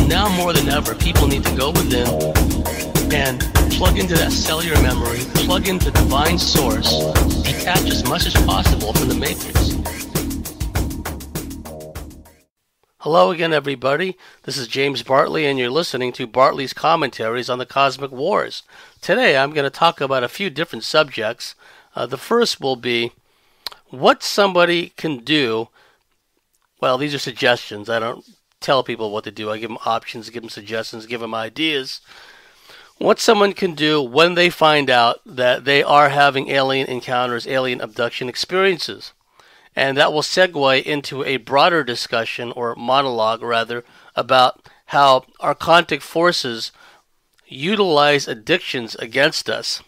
now more than ever, people need to go within and plug into that cellular memory, plug into divine source, detach as much as possible from the matrix. Hello again, everybody. This is James Bartley, and you're listening to Bartley's Commentaries on the Cosmic Wars. Today, I'm going to talk about a few different subjects. The first will be what somebody can do. Well, these are suggestions. I don't tell people what to do. I give them options, give them suggestions, give them ideas. What someone can do when they find out that they are having alien encounters, alien abduction experiences. And that will segue into a broader discussion, or monologue rather, about how archontic forces utilize addictions against us.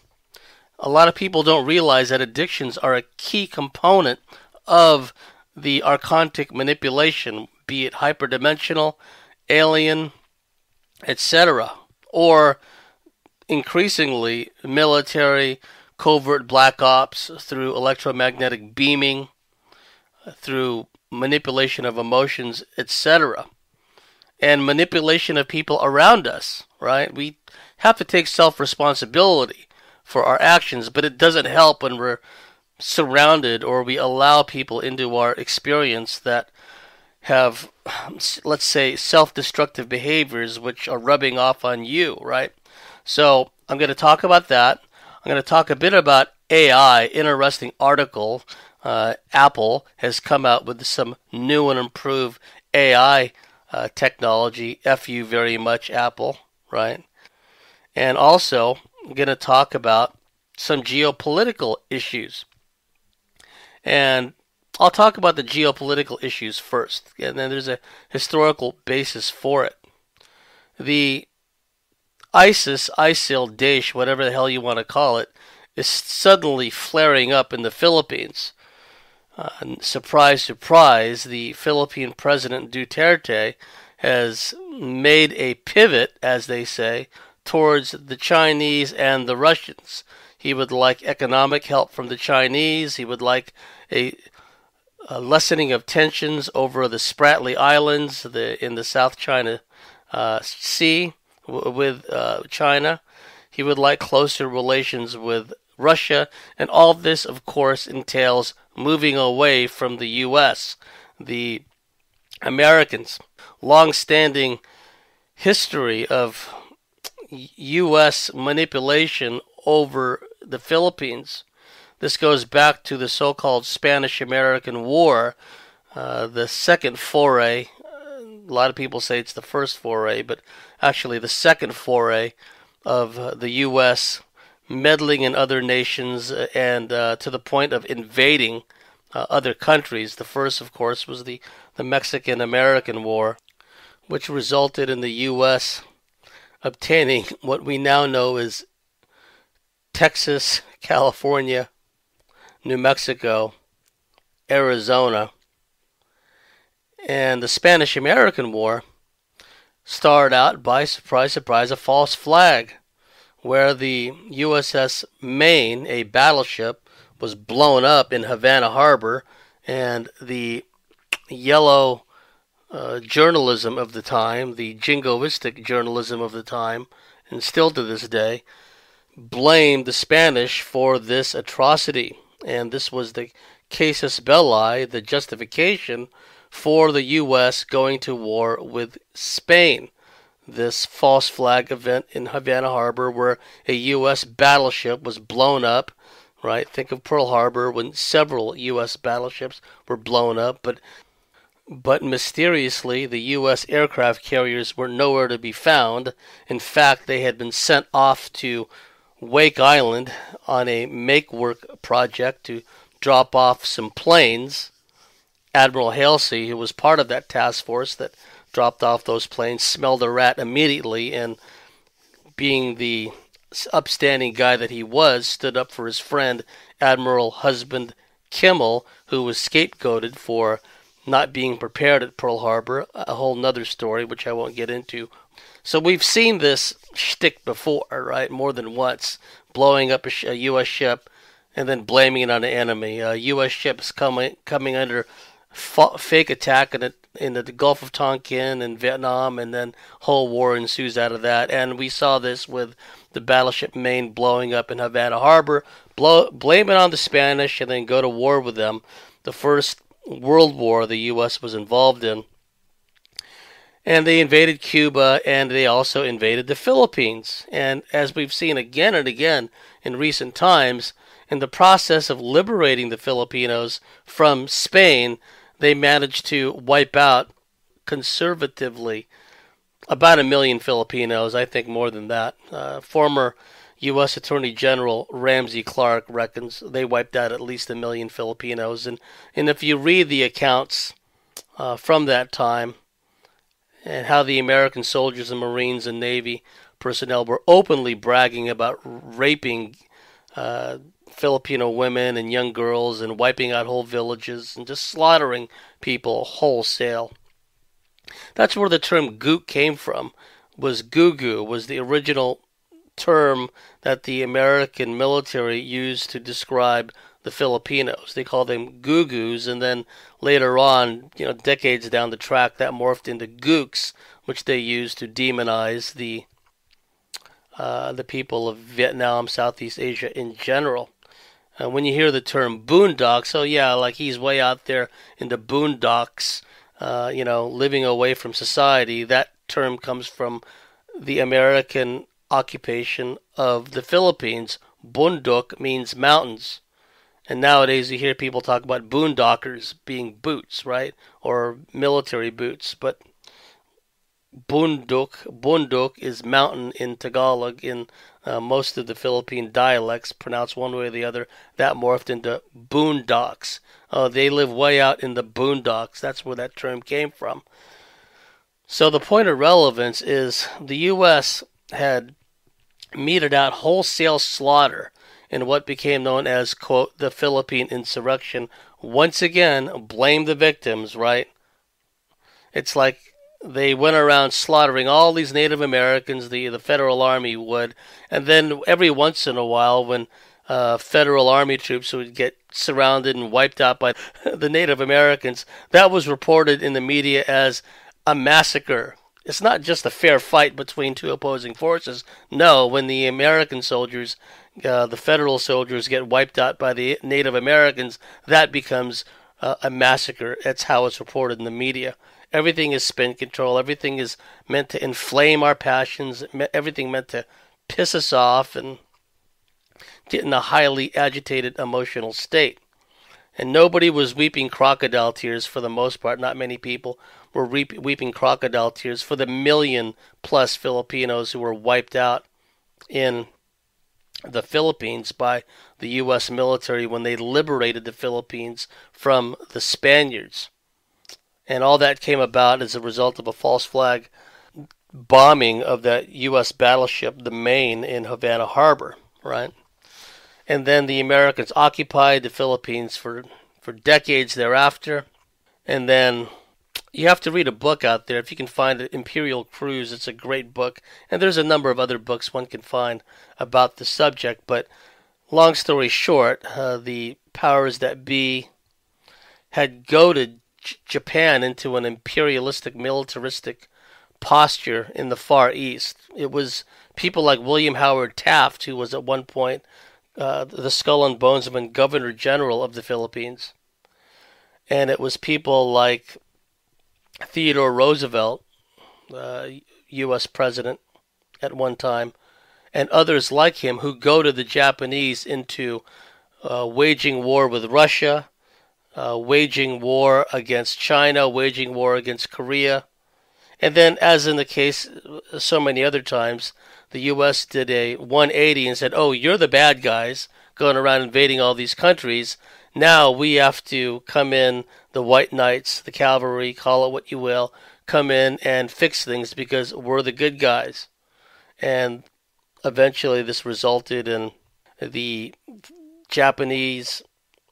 A lot of people don't realize that addictions are a key component of the archontic manipulation, be it hyperdimensional, alien, etc., or increasingly military, covert black ops through electromagnetic beaming, through manipulation of emotions, etc., and manipulation of people around us, right? We have to take self-responsibility for our actions, but it doesn't help when we're surrounded or we allow people into our experience that have, let's say, self-destructive behaviors which are rubbing off on you, right? So I'm going to talk about that. I'm going to talk a bit about AI, interesting article. Apple has come out with some new and improved AI technology. F you very much, Apple, right? And also, I'm going to talk about some geopolitical issues. And I'll talk about the geopolitical issues first, and then there's a historical basis for it. The ISIL, Daesh, whatever the hell you want to call it, is suddenly flaring up in the Philippines. Surprise, surprise, the Philippine President Duterte has made a pivot, as they say, towards the Chinese and the Russians. He would like economic help from the Chinese. He would like a lessening of tensions over the Spratly Islands in the South China Sea with China. He would like closer relations with Russia, and all this, of course, entails moving away from the U.S. The Americans' long-standing history of U.S. manipulation over the Philippines. This goes back to the so-called Spanish-American War, the second foray. A lot of people say it's the first foray, but actually the second foray of the U.S. meddling in other nations and to the point of invading other countries. The first, of course, was the Mexican-American War, which resulted in the U.S. obtaining what we now know as Texas, California, New Mexico, Arizona. And the Spanish-American War started out by, surprise, surprise, a false flag, where the U.S.S. Maine, a battleship, was blown up in Havana Harbor, and the yellow journalism of the time, the jingoistic journalism of the time, and still to this day, blamed the Spanish for this atrocity. And this was the casus belli, the justification for the U.S. going to war with Spain. This false flag event in Havana Harbor where a U.S. battleship was blown up, right? Think of Pearl Harbor when several U.S. battleships were blown up, but mysteriously the U.S. aircraft carriers were nowhere to be found. In fact, they had been sent off to Wake Island on a make-work project to drop off some planes. Admiral Halsey, who was part of that task force that dropped off those planes, smelled a rat immediately, and being the upstanding guy that he was, stood up for his friend, Admiral Husband Kimmel, who was scapegoated for not being prepared at Pearl Harbor, a whole nother story, which I won't get into. So we've seen this shtick before, right, more than once, blowing up a U.S. ship and then blaming it on the enemy. U.S. ships coming under fake attack, and it in the Gulf of Tonkin and Vietnam, and then whole war ensues out of that. And we saw this with the battleship Maine blowing up in Havana Harbor. Blame it on the Spanish, and then go to war with them. The first World War the U.S. was involved in. And they invaded Cuba, and they also invaded the Philippines. And as we've seen again and again in recent times, in the process of liberating the Filipinos from Spain, they managed to wipe out conservatively about 1 million Filipinos, I think more than that. Former U.S. Attorney General Ramsey Clark reckons they wiped out at least 1 million Filipinos. And if you read the accounts from that time, and how the American soldiers and Marines and Navy personnel were openly bragging about raping Filipino women and young girls and wiping out whole villages and just slaughtering people wholesale. That's where the term gook came from. Was gugu, was the original term that the American military used to describe the Filipinos. They called them gugus, and then later on, decades down the track, that morphed into gooks, which they used to demonize the people of Vietnam, Southeast Asia in general. When you hear the term boondocks, oh yeah, like he's way out there in the boondocks, living away from society. That term comes from the American occupation of the Philippines. Bundok means mountains. And nowadays you hear people talk about boondockers being boots, right? Or military boots. But bundok is mountain in Tagalog. In most of the Philippine dialects, pronounced one way or the other, that morphed into boondocks. They live way out in the boondocks. That's where that term came from. So the point of relevance is the U.S. had meted out wholesale slaughter in what became known as, quote, the Philippine insurrection. Once again, blame the victims, right? It's like they went around slaughtering all these Native Americans, the Federal Army would, and then every once in a while when Federal Army troops would get surrounded and wiped out by the Native Americans, that was reported in the media as a massacre. It's not just a fair fight between two opposing forces. No, when the American soldiers, the federal soldiers, get wiped out by the Native Americans, that becomes a massacre. That's how it's reported in the media. Everything is spin control. Everything is meant to inflame our passions. Everything meant to piss us off and get in a highly agitated emotional state. And nobody was weeping crocodile tears for the most part. Not many people were weeping crocodile tears for the 1 million plus Filipinos who were wiped out in the Philippines by the U.S. military when they liberated the Philippines from the Spaniards. And all that came about as a result of a false flag bombing of that U.S. battleship, the Maine, in Havana Harbor, right? And then the Americans occupied the Philippines for decades thereafter. And then you have to read a book out there. If you can find it, Imperial Cruise, it's a great book. And there's a number of other books one can find about the subject. But long story short, the powers that be had goaded Japan into an imperialistic, militaristic posture in the Far East. It was people like William Howard Taft, who was at one point the skull and bonesman governor general of the Philippines. And it was people like Theodore Roosevelt, U.S. president at one time, and others like him who goaded the Japanese into waging war with Russia, waging war against China, waging war against Korea. And then, as in the case so many other times, the U.S. did a 180 and said, oh, you're the bad guys going around invading all these countries. Now we have to come in, the White Knights, the cavalry, call it what you will, come in and fix things because we're the good guys. And eventually this resulted in the Japanese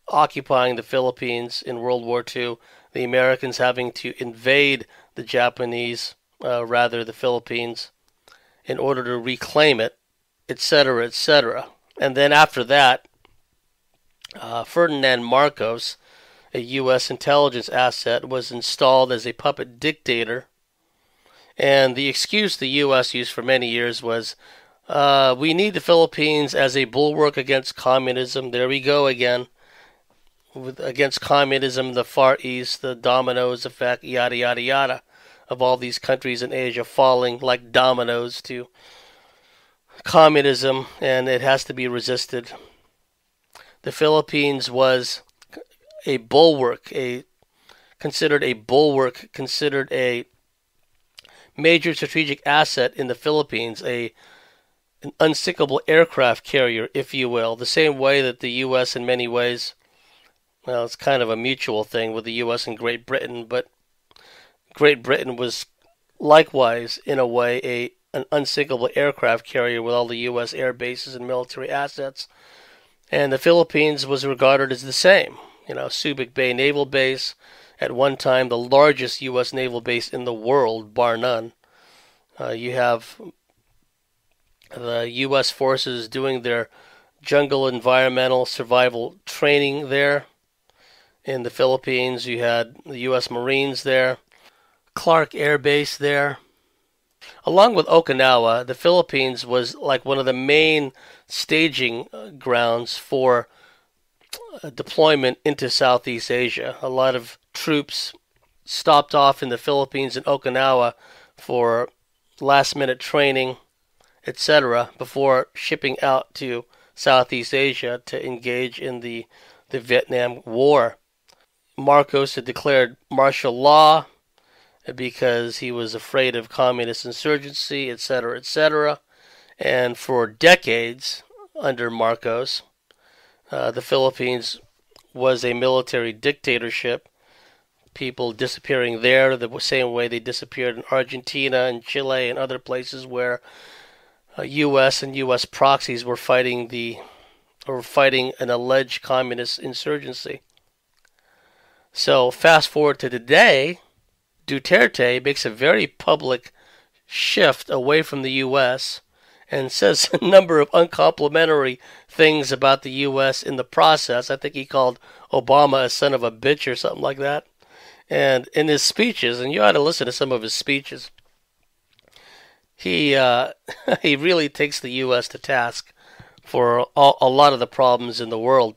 occupying the Philippines in World War II, the Americans having to invade the Japanese, the Philippines, in order to reclaim it, etc., etc. And then after that, Ferdinand Marcos, a U.S. intelligence asset, was installed as a puppet dictator. And the excuse the U.S. used for many years was, we need the Philippines as a bulwark against communism. There we go again. Against communism, the Far East, the dominoes effect, yada, yada, yada, of all these countries in Asia falling like dominoes to communism, and it has to be resisted. The Philippines was a bulwark, considered a major strategic asset in the Philippines, an unsinkable aircraft carrier, if you will, the same way that the U.S. in many ways, well, it's kind of a mutual thing with the U.S. and Great Britain, but Great Britain was likewise, in a way, an unsinkable aircraft carrier with all the U.S. air bases and military assets. And the Philippines was regarded as the same. Subic Bay Naval Base, at one time the largest U.S. naval base in the world, bar none. You have the U.S. forces doing their jungle environmental survival training there. In the Philippines, you had the U.S. Marines there, Clark Air Base there. Along with Okinawa, the Philippines was like one of the main staging grounds for deployment into Southeast Asia. A lot of troops stopped off in the Philippines and Okinawa for last-minute training, etc., before shipping out to Southeast Asia to engage in the Vietnam War. Marcos had declared martial law because he was afraid of communist insurgency, etc., etc. And for decades under Marcos, the Philippines was a military dictatorship. People disappearing there the same way they disappeared in Argentina and Chile and other places where U.S. and U.S. proxies were fighting an alleged communist insurgency. So fast forward to today, Duterte makes a very public shift away from the U.S. and says a number of uncomplimentary things about the U.S. in the process. I think he called Obama a son of a bitch or something like that. And in his speeches, and you ought to listen to some of his speeches, he he really takes the U.S. to task for a lot of the problems in the world.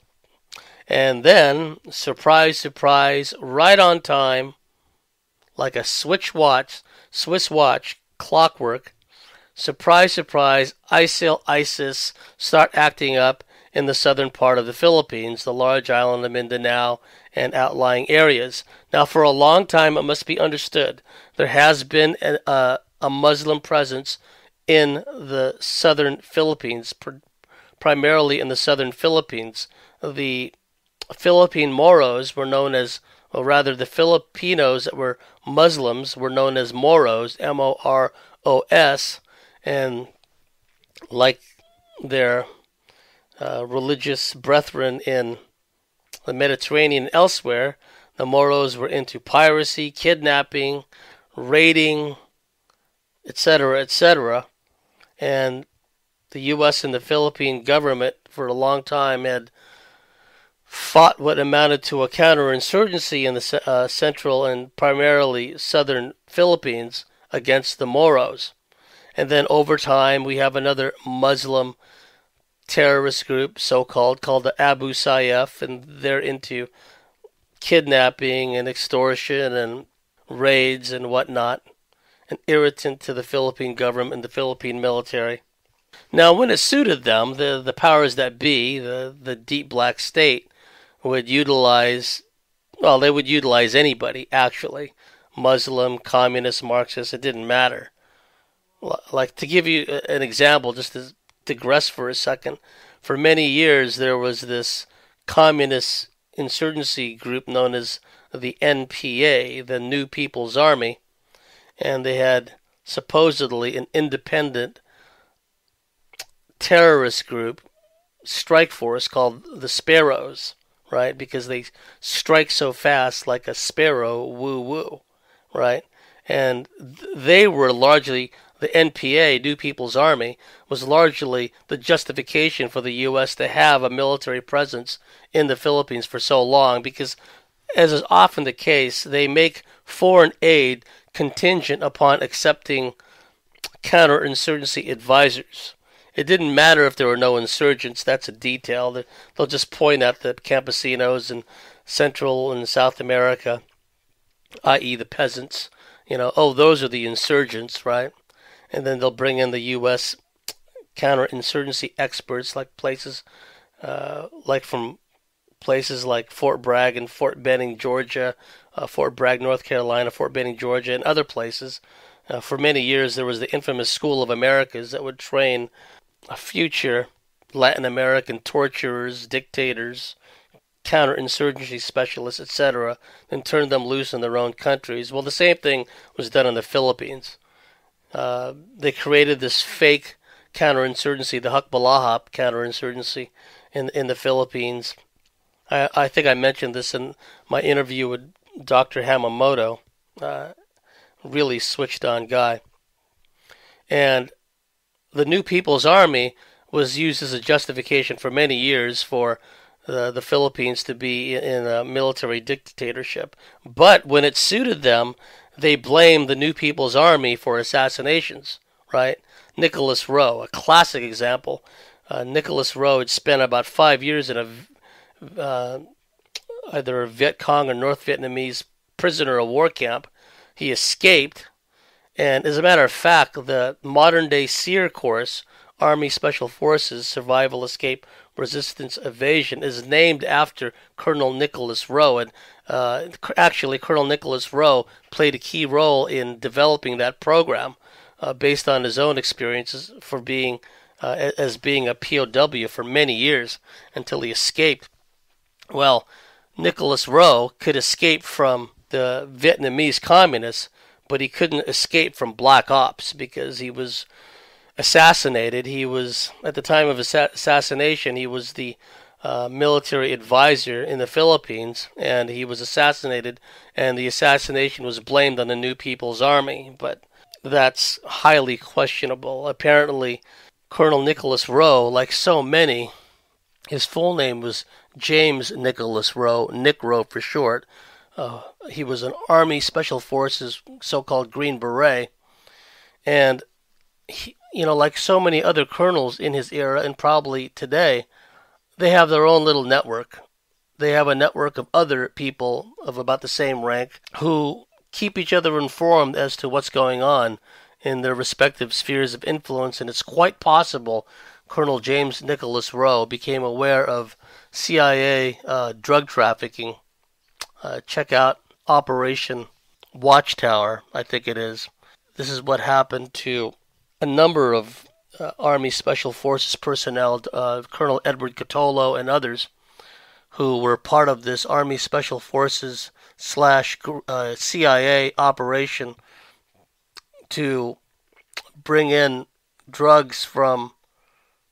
And then, surprise, surprise, right on time, like a Swiss watch, clockwork, surprise, surprise, ISIS start acting up in the southern part of the Philippines, the large island of Mindanao and outlying areas. Now, for a long time, it must be understood, there has been a Muslim presence in the southern Philippines, primarily in the southern Philippines. The Philippine Moros were known as, or rather the Filipinos that were Muslims were known as Moros, M-O-R-O-S, and like their religious brethren in the Mediterranean and elsewhere, the Moros were into piracy, kidnapping, raiding, etc., etc., and the U.S. and the Philippine government for a long time had fought what amounted to a counterinsurgency in the central and primarily southern Philippines against the Moros. And then over time, we have another Muslim terrorist group, so-called, called the Abu Sayyaf, and they're into kidnapping and extortion and raids and whatnot, an irritant to the Philippine government and the Philippine military. Now, when it suited them, the powers that be, the deep black state, would utilize, well, they would utilize anybody, actually. Muslim, communist, Marxist, it didn't matter. Like, to give you an example, just to digress for a second, for many years there was this communist insurgency group known as the NPA, the New People's Army, and they had supposedly an independent terrorist group, strike force, called the Sparrows, right? Because they strike so fast like a sparrow, woo-woo, right? And they were largely, the NPA, New People's Army, was largely the justification for the U.S. to have a military presence in the Philippines for so long, because as is often the case, they make foreign aid contingent upon accepting counterinsurgency advisors. It didn't matter if there were no insurgents. That's a detail. They'll just point at the campesinos in Central and South America, i.e. the peasants. Oh, those are the insurgents, right? And then they'll bring in the U.S. counterinsurgency experts, from places like Fort Bragg and Fort Benning, Georgia, Fort Bragg, North Carolina, Fort Benning, Georgia, and other places. For many years, there was the infamous School of Americas that would train future Latin American torturers, dictators, counterinsurgency specialists, etc., and turn them loose in their own countries. Well, the same thing was done in the Philippines. They created this fake counterinsurgency, the Hukbalahap counterinsurgency in the Philippines. I think I mentioned this in my interview with Dr. Hamamoto, really switched on guy. And the New People's Army was used as a justification for many years for the Philippines to be in a military dictatorship. But when it suited them, they blamed the New People's Army for assassinations, right? Nicholas Rowe, a classic example. Nicholas Rowe had spent about 5 years in either a Viet Cong or North Vietnamese prisoner of war camp. He escaped, and as a matter of fact, the modern-day SEER course, Army Special Forces Survival, Escape, Resistance, Evasion, is named after Colonel Nicholas Rowe. And actually, Colonel Nicholas Rowe played a key role in developing that program based on his own experiences as being a POW for many years until he escaped. Well, Nicholas Rowe could escape from the Vietnamese communists, but he couldn't escape from black ops because he was assassinated. He was, at the time of his assassination, he was the military advisor in the Philippines, and he was assassinated, and the assassination was blamed on the New People's Army, but that's highly questionable. Apparently, Colonel Nicholas Rowe, like so many, his full name was James Nicholas Rowe, Nick Rowe for short. He was an Army Special Forces, so-called Green Beret, and he, like so many other colonels in his era and probably today, they have their own little network. They have a network of other people of about the same rank who keep each other informed as to what's going on in their respective spheres of influence, and it's quite possible Colonel James Nicholas Rowe became aware of CIA drug trafficking. Check out Operation Watchtower, I think it is. This is what happened to a number of Army Special Forces personnel, Colonel Edward Catolo and others, who were part of this Army Special Forces / CIA operation to bring in drugs from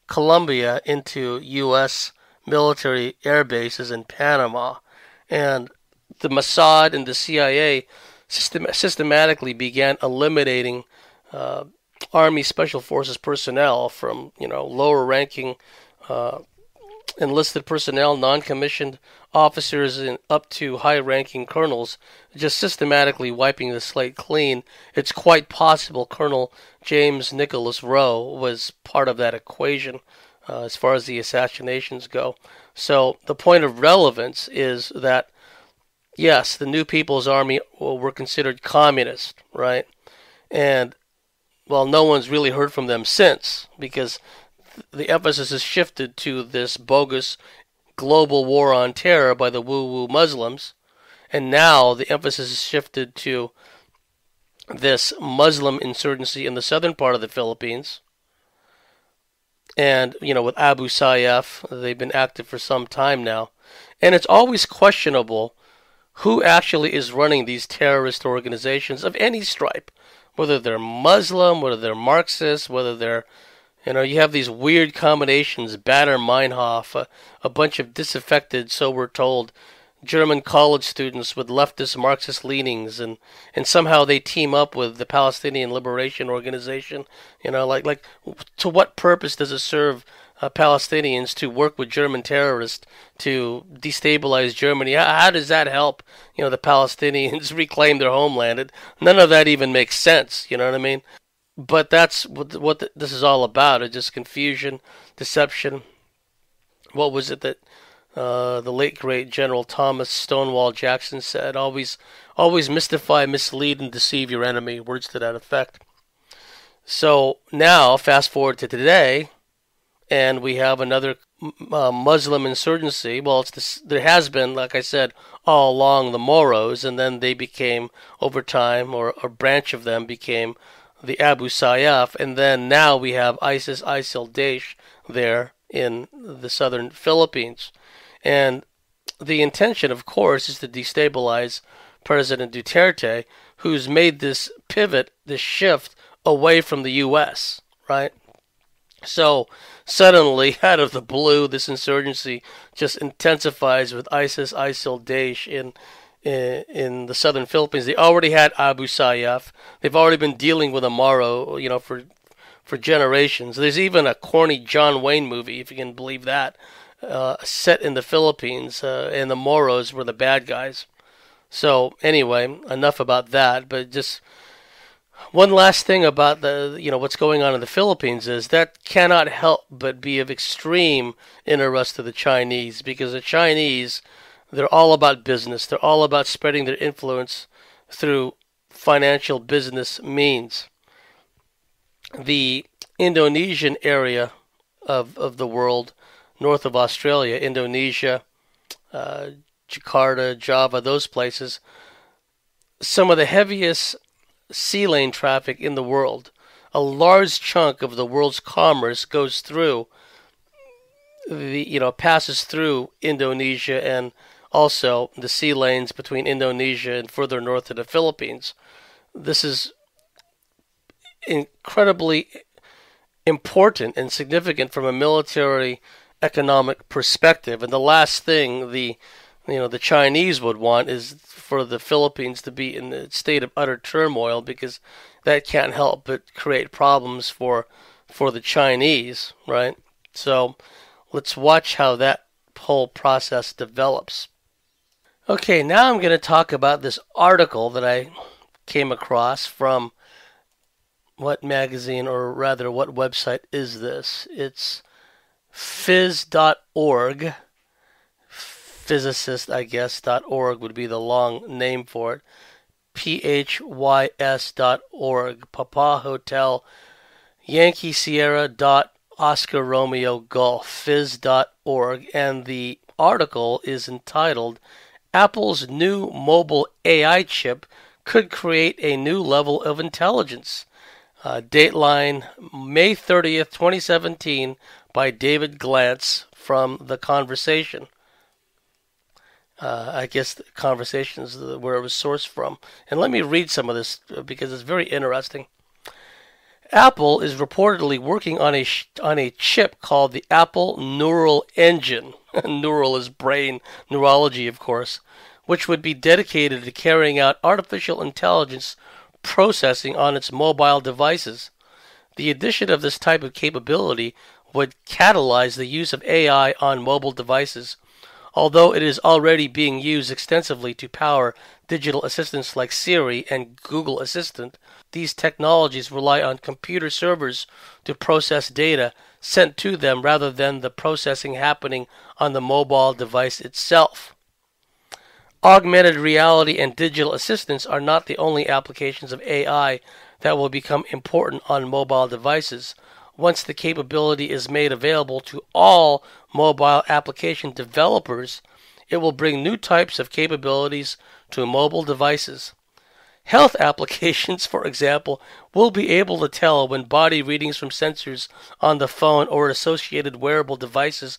Colombia into U.S. military air bases in Panama. And the Mossad and the CIA systematically began eliminating Army Special Forces personnel from, lower-ranking enlisted personnel, non-commissioned officers, and up to high-ranking colonels, just systematically wiping the slate clean. It's quite possible Colonel James Nicholas Rowe was part of that equation as far as the assassinations go. So the point of relevance is that, yes, the New People's Army were considered communist, right? And, well, no one's really heard from them since, because the emphasis has shifted to this bogus global war on terror by the woo-woo Muslims, and now the emphasis has shifted to this Muslim insurgency in the southern part of the Philippines. And, with Abu Sayyaf, they've been active for some time now. And it's always questionable who actually is running these terrorist organizations of any stripe, whether they're Muslim, whether they're Marxist, whether they're, you have these weird combinations, Baader-Meinhof, a bunch of disaffected, so we're told, German college students with leftist Marxist leanings, and somehow they team up with the Palestinian Liberation Organization. Like to what purpose does it serve Palestinians to work with German terrorists to destabilize Germany. How does that help, the Palestinians reclaim their homeland? None of that even makes sense. You know what I mean? But that's what this is all about. It's just confusion, deception. What was it that the late great General Thomas Stonewall Jackson said? Always mystify, mislead, and deceive your enemy. Words to that effect. So now, fast forward to today, and we have another Muslim insurgency. Well, there has been, like I said, all along the Moros, and then they became, over time, or a branch of them became the Abu Sayyaf, and then now we have ISIS, ISIL, Daesh there in the southern Philippines. And the intention, of course, is to destabilize President Duterte, who's made this pivot, this shift away from the U.S., right? So suddenly, out of the blue, this insurgency just intensifies with ISIS, ISIL, Daesh in the southern Philippines. They already had Abu Sayyaf. They've already been dealing with Amaro, for generations. There's even a corny John Wayne movie, if you can believe that, set in the Philippines, and the Moros were the bad guys. So anyway, enough about that. But just one last thing about what's going on in the Philippines is that cannot help but be of extreme interest to the Chinese, because the Chinese, they're all about business. They're all about spreading their influence through financial business means. The Indonesian area of the world, north of Australia, Indonesia, Jakarta, Java, those places, some of the heaviest sea lane traffic in the world. A large chunk of the world's commerce goes through passes through Indonesia, and also the sea lanes between Indonesia and further north to the Philippines. This is incredibly important and significant from a military economic perspective. And the last thing the Chinese would want is for the Philippines to be in a state of utter turmoil, because that can't help but create problems for the Chinese, right? So let's watch how that whole process develops. Okay, now I'm going to talk about this article that I came across from what magazine, or rather what website is this? It's phys.org. Physicist, I guess, .org would be the long name for it. phys.org. Papa Hotel Yankee Sierra Oscar Romeo Golf. Phys.org. And the article is entitled, Apple's new mobile AI chip could create a new level of intelligence. Dateline May 30th, 2017 by David Glantz from The Conversation. I guess the Conversation is where it was sourced from. And let me read some of this because it's very interesting. Apple is reportedly working on a chip called the Apple Neural Engine. Neural is brain, neurology, of course, which would be dedicated to carrying out artificial intelligence processing on its mobile devices. The addition of this type of capability would catalyze the use of AI on mobile devices. Although it is already being used extensively to power digital assistants like Siri and Google Assistant, these technologies rely on computer servers to process data sent to them rather than the processing happening on the mobile device itself. Augmented reality and digital assistants are not the only applications of AI that will become important on mobile devices. Once the capability is made available to all mobile application developers, it will bring new types of capabilities to mobile devices. Health applications, for example, will be able to tell when body readings from sensors on the phone or associated wearable devices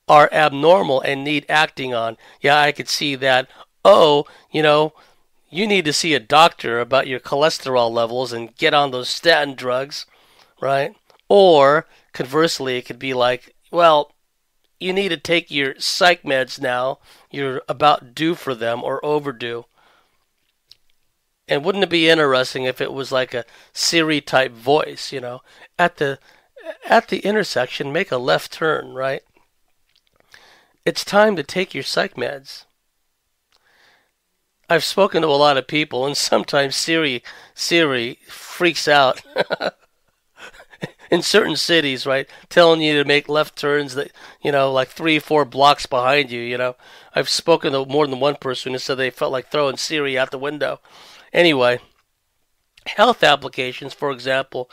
are abnormal and need acting on. Yeah, I could see that. Oh, you need to see a doctor about your cholesterol levels and get on those statin drugs, right? Or, conversely, it could be like, well, you need to take your psych meds now. You're about due for them or overdue. And wouldn't it be interesting if it was like a Siri-type voice, at the at the intersection, make a left turn, right? It's time to take your psych meds. I've spoken to a lot of people, and sometimes Siri freaks out in certain cities, right? Telling you to make left turns that, like 3, 4 blocks behind you, I've spoken to more than one person who said they felt like throwing Siri out the window. Anyway, health applications, for example,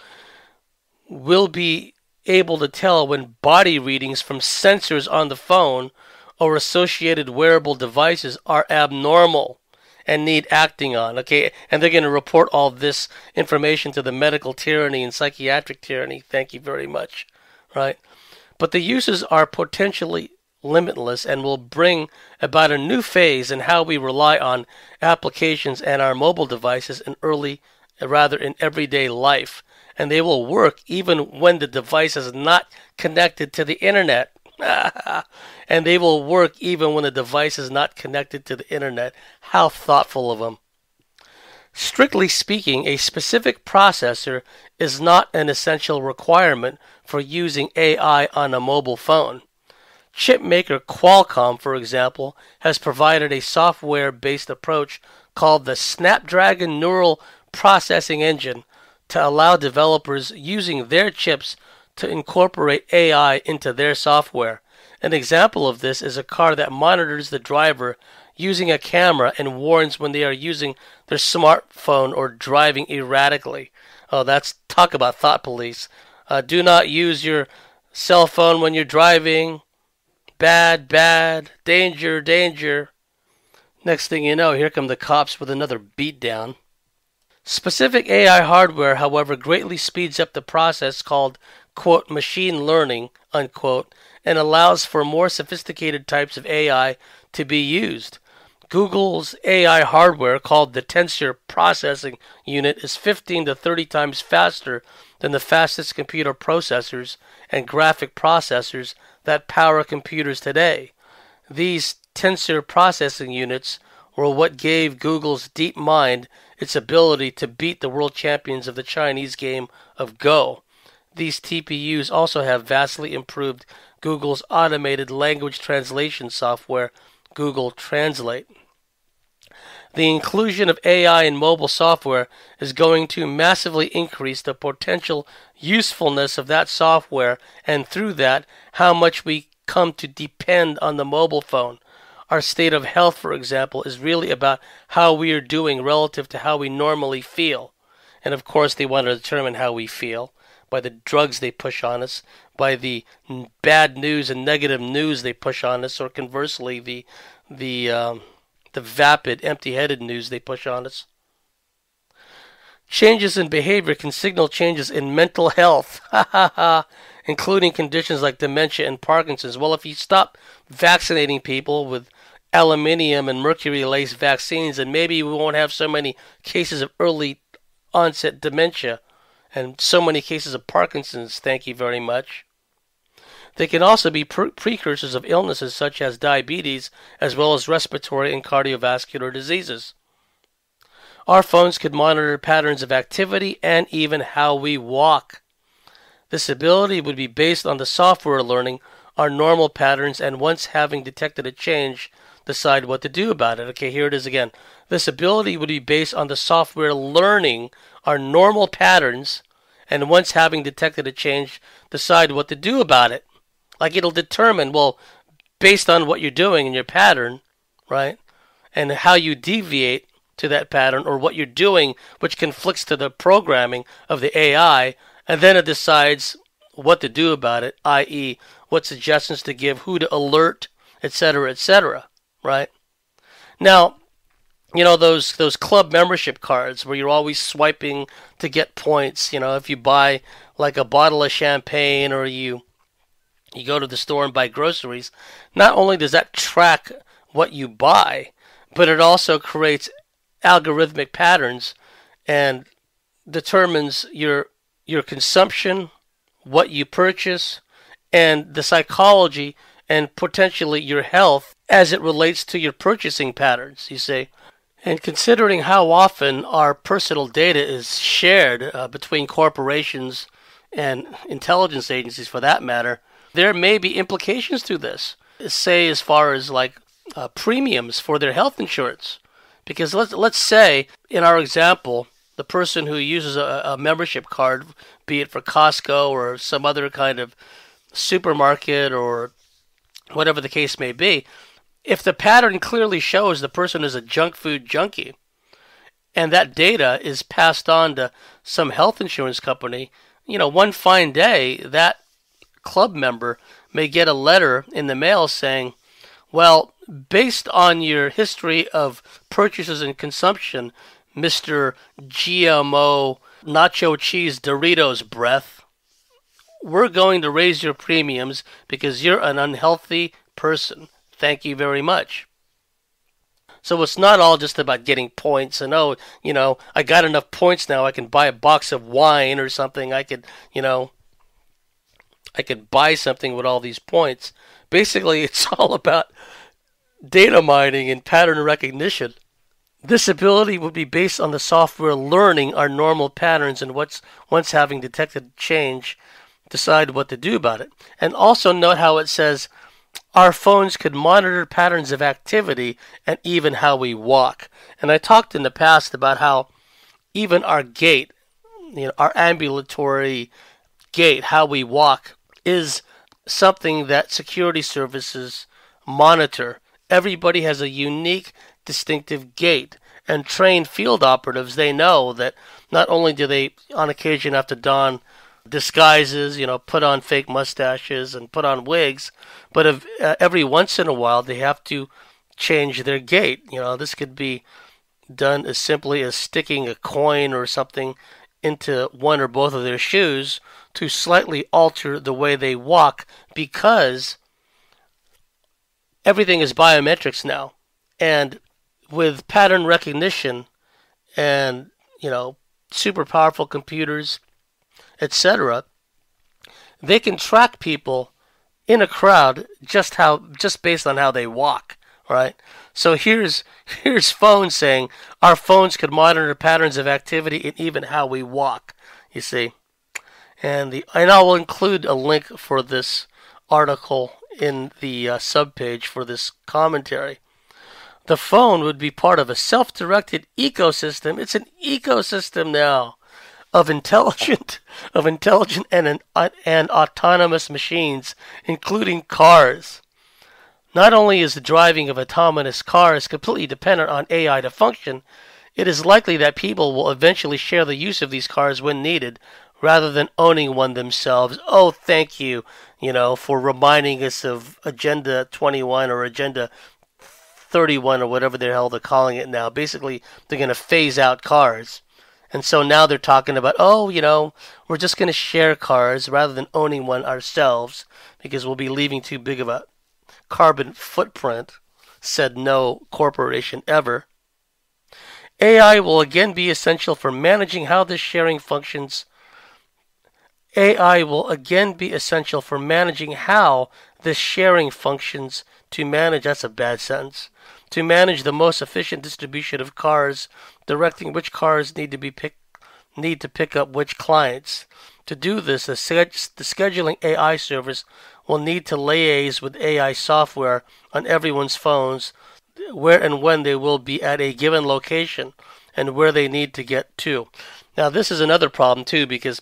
will be able to tell when body readings from sensors on the phone or associated wearable devices are abnormal and need acting on. Okay, and they're going to report all this information to the medical tyranny and psychiatric tyranny. Thank you very much. Right? But the uses are potentially limitless and will bring about a new phase in how we rely on applications and our mobile devices in everyday life. And they will work even when the device is not connected to the internet. And they will work even when the device is not connected to the internet. How thoughtful of them. Strictly speaking, a specific processor is not an essential requirement for using AI on a mobile phone. Chip maker Qualcomm, for example, has provided a software-based approach called the Snapdragon Neural Processing Engine to allow developers using their chips to incorporate AI into their software. An example of this is a car that monitors the driver using a camera and warns when they are using their smartphone or driving erratically. Oh, talk about thought police. Do not use your cell phone when you're driving. Bad, bad. Danger, danger. Next thing you know, here come the cops with another beatdown. Specific AI hardware, however, greatly speeds up the process called, quote, machine learning, unquote, and allows for more sophisticated types of AI to be used. Google's AI hardware, called the Tensor Processing Unit, is 15 to 30 times faster than the fastest computer processors and graphic processors that power computers today. These Tensor Processing Units were what gave Google's DeepMind its ability to beat the world champions of the Chinese game of Go. These TPUs also have vastly improved Google's automated language translation software, Google Translate. The inclusion of AI in mobile software is going to massively increase the potential usefulness of that software, and through that, how much we come to depend on the mobile phone. Our state of health, for example, is really about how we are doing relative to how we normally feel. And of course, they want to determine how we feel by the drugs they push on us, by the bad news and negative news they push on us, or conversely, the vapid, empty-headed news they push on us. Changes in behavior can signal changes in mental health, including conditions like dementia and Parkinson's. Well, if you stop vaccinating people with aluminium and mercury-laced vaccines, then maybe we won't have so many cases of early onset dementia and so many cases of Parkinson's. Thank you very much. They can also be precursors of illnesses such as diabetes, as well as respiratory and cardiovascular diseases. Our phones could monitor patterns of activity and even how we walk. This ability would be based on the software learning our normal patterns, and once having detected a change, decide what to do about it. Okay, here it is again. This ability would be based on the software learning our normal patterns, and once having detected a change, decide what to do about it. Like it'll determine, well, based on what you're doing in your pattern, right, and how you deviate to that pattern or what you're doing, which conflicts to the programming of the AI, and then it decides what to do about it, i.e., what suggestions to give, who to alert, etc., right? Now, you know, those club membership cards where you're always swiping to get points, you know, if you buy like a bottle of champagne or you go to the store and buy groceries, not only does that track what you buy, but it also creates algorithmic patterns and determines your consumption, what you purchase, and the psychology and potentially your health as it relates to your purchasing patterns, you see. And considering how often our personal data is shared between corporations and intelligence agencies for that matter, there may be implications to this. Say as far as like premiums for their health insurance. Because let's say in our example, the person who uses a membership card, be it for Costco or some other kind of supermarket or whatever the case may be, if the pattern clearly shows the person is a junk food junkie and that data is passed on to some health insurance company, one fine day that club member may get a letter in the mail saying, well, based on your history of purchases and consumption, Mr. GMO Nacho Cheese Doritos Breath, we're going to raise your premiums because you're an unhealthy person. Thank you very much. So it's not all just about getting points and, I got enough points now, I can buy a box of wine or something. I could buy something with all these points. Basically, it's all about data mining and pattern recognition. This ability would be based on the software learning our normal patterns and once having detected change, decide what to do about it. And also note how it says our phones could monitor patterns of activity and even how we walk. And I talked in the past about how even our gait, our ambulatory gait, how we walk, is something that security services monitor. Everybody has a unique, distinctive gait. And trained field operatives, they know that not only do they on occasion have to don disguises, put on fake mustaches and put on wigs, but every once in a while they have to change their gait. This could be done as simply as sticking a coin or something into one or both of their shoes to slightly alter the way they walk, because everything is biometrics now. And with pattern recognition and, super powerful computers, etc., they can track people in a crowd just based on how they walk, right? So here's phones saying our phones could monitor patterns of activity and even how we walk, you see. And I will include a link for this article in the subpage for this commentary. The phone would be part of a self-directed ecosystem. It's an ecosystem now of intelligent and autonomous machines, including cars. Not only is the driving of autonomous cars completely dependent on AI to function, it is likely that people will eventually share the use of these cars when needed, rather than owning one themselves. Oh, thank you, for reminding us of Agenda 21 or Agenda 31 or whatever the hell they're calling it now. Basically, they're going to phase out cars. And so now they're talking about, we're just going to share cars rather than owning one ourselves because we'll be leaving too big of a carbon footprint, said no corporation ever. AI will again be essential for managing how this sharing functions. AI will again be essential for managing how this sharing functions to manage, that's a bad sentence, to manage the most efficient distribution of cars, directing which cars need to pick up which clients. To do this, the scheduling AI service will need to liaise with AI software on everyone's phones, where and when they will be at a given location and where they need to get to. Now, this is another problem too, because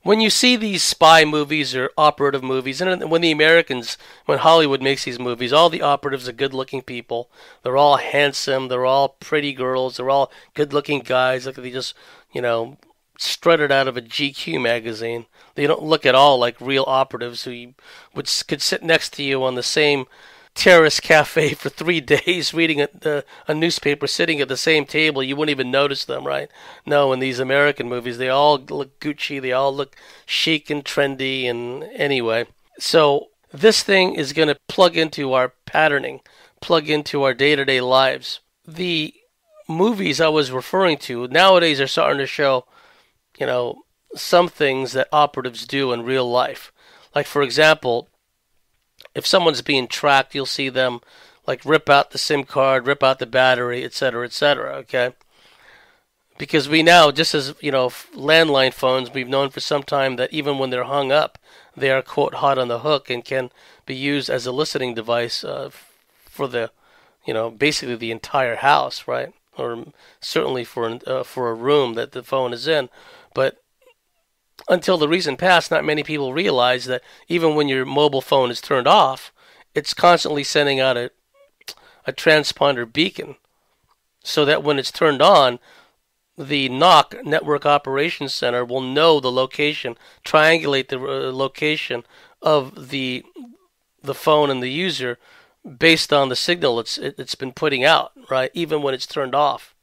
when you see these spy movies or operative movies, and when Hollywood makes these movies, all the operatives are good-looking people. They're all handsome. They're all pretty girls. They're all good-looking guys. Like they just, strutted out of a GQ magazine. They don't look at all like real operatives who could sit next to you on the same terrace cafe for 3 days reading a newspaper, sitting at the same table. You wouldn't even notice them, right? No, in these American movies, they all look Gucci. They all look chic and trendy. And anyway, so this thing is going to plug into our patterning, plug into our day-to-day lives. The movies I was referring to nowadays are starting to show, some things that operatives do in real life. Like, for example, if someone's being tracked, you'll see them rip out the SIM card, rip out the battery, etc., okay? Because we now, just as landline phones, we've known for some time that even when they're hung up, they are, quote, hot on the hook and can be used as a listening device for the, basically the entire house, right? Or certainly for a room that the phone is in. But until the recent past, not many people realize that even when your mobile phone is turned off, it's constantly sending out a transponder beacon, so that when it's turned on, the NOC, Network Operations Center, will know the location, triangulate the location of the phone and the user based on the signal it's been putting out, right? Even when it's turned off.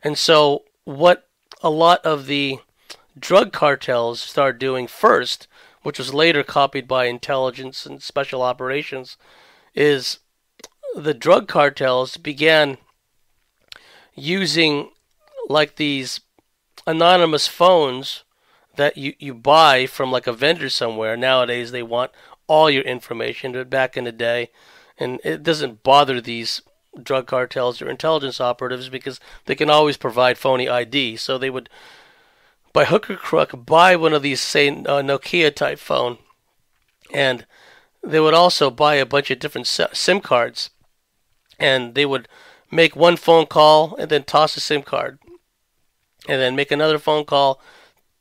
And so what a lot of the drug cartels started doing first, which was later copied by intelligence and special operations, is the drug cartels began using like these anonymous phones that you buy from like a vendor somewhere. Nowadays they want all your information, but back in the day, and it doesn't bother these drug cartels or intelligence operatives because they can always provide phony ID. So they would, by hook or crook, buy one of these, say, Nokia type phone, and they would also buy a bunch of different SIM cards, and they would make one phone call and then toss the SIM card, and then make another phone call,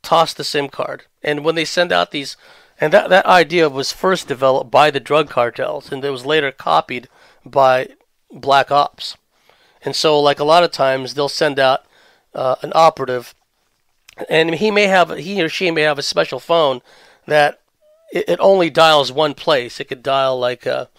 toss the SIM card. And when they send out these, and that idea was first developed by the drug cartels, and it was later copied by Black Ops. And so, like a lot of times, they'll send out an operative, and he or she may have a special phone that it only dials one place. It could dial like a